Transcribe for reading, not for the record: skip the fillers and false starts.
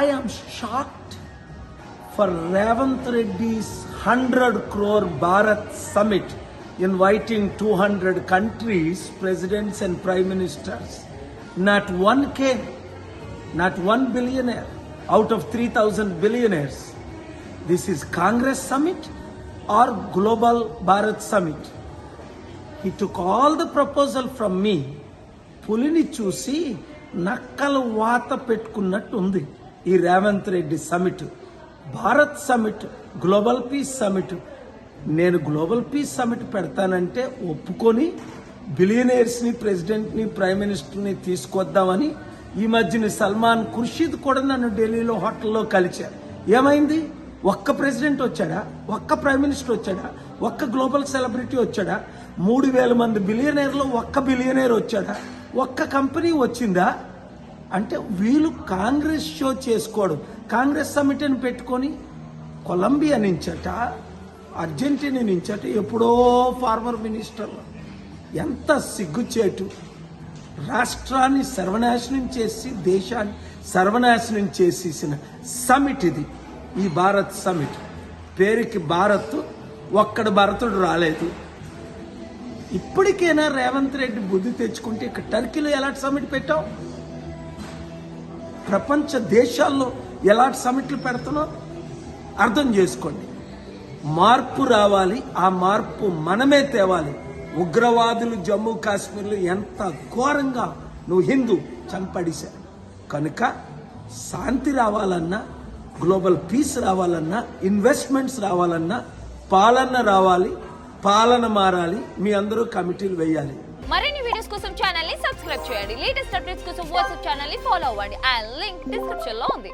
I am shocked for Revanth Reddy's 100 crore Bharat Summit inviting 200 countries, presidents and prime ministers. Not one came, not one billionaire out of 3,000 billionaires. This is Congress Summit or Global Bharat Summit. He took all the proposal from me. పులిని చూసి నక్కలు వాత పెట్టుకున్నట్టు ఉంది ఈ Revanth Reddy summit. Bharat summit, global peace summit. నేను global peace summit పెడతానంటే ఒప్పుకొని బిలియనీర్స్ని, ప్రెసిడెంట్ని, prime మినిస్టర్ని తీసుకొద్దామని ఈ మధ్యన సల్మాన్ ఖుర్షీద్ కూడా నన్ను ఢిల్లీలో హోటల్లో కలిశారు. ఏమైంది? ఒక్క ప్రెసిడెంట్ వచ్చాడా? ఒక్క ప్రైమ్ మినిస్టర్ వచ్చాడా? ఒక్క గ్లోబల్ సెలబ్రిటీ వచ్చాడా? 3,000 మంది బిలియనీర్లో ఒక్క బిలియనీర్ వచ్చాడా? ఒక్క కంపెనీ వచ్చిందా? అంటే వీళ్ళు కాంగ్రెస్ షో చేసుకోవడం. కాంగ్రెస్ సమిట్ అని పెట్టుకొని కొలంబియా నుంచట, అర్జెంటీనా నుంచట ఎప్పుడో ఫార్మర్ మినిస్టర్లు. ఎంత సిగ్గుచేటు! రాష్ట్రాన్ని సర్వనాశనం చేసి దేశాన్ని సర్వనాశనం చేసేసిన సమిట్ ఇది, ఈ భారత్ సమిట్. పేరుకి భారత్, ఒక్కడ భరతుడు రాలేదు. ఇప్పటికైనా రేవంత్ రెడ్డి బుద్ధి తెచ్చుకుంటే ఇక్కడ టర్కీలో ఎలాంటి సమిట్ పెట్టావు? ప్రపంచ దేశాల్లో ఎలాంటి సమిట్లు పెడుతున్నావు? అర్థం చేసుకోండి. మార్పు రావాలి, ఆ మార్పు మనమే తేవాలి. ఉగ్రవాదులు జమ్మూ కాశ్మీర్లో ఎంత ఘోరంగా నువ్వు హిందూ చంపడిశారు. కనుక శాంతి రావాలన్నా, గ్లోబల్ పీస్ రావాలన్నా, ఇన్వెస్ట్మెంట్స్ రావాలన్నా పాలన రావాలి, పాలన మారాలి. మీ అందరూ కమిటీలు వేయాలి. మరిన్ని వీడియోస్ కోసం ఛానల్ ని సబ్స్క్రైబ్ చేయండి. లేటెస్ట్ అప్డేట్స్ కోసం వాట్సాప్ ఛానల్ ని ఫాలో అవ్వండి. ఆ లింక్ డిస్క్రిప్షన్ లో ఉంది.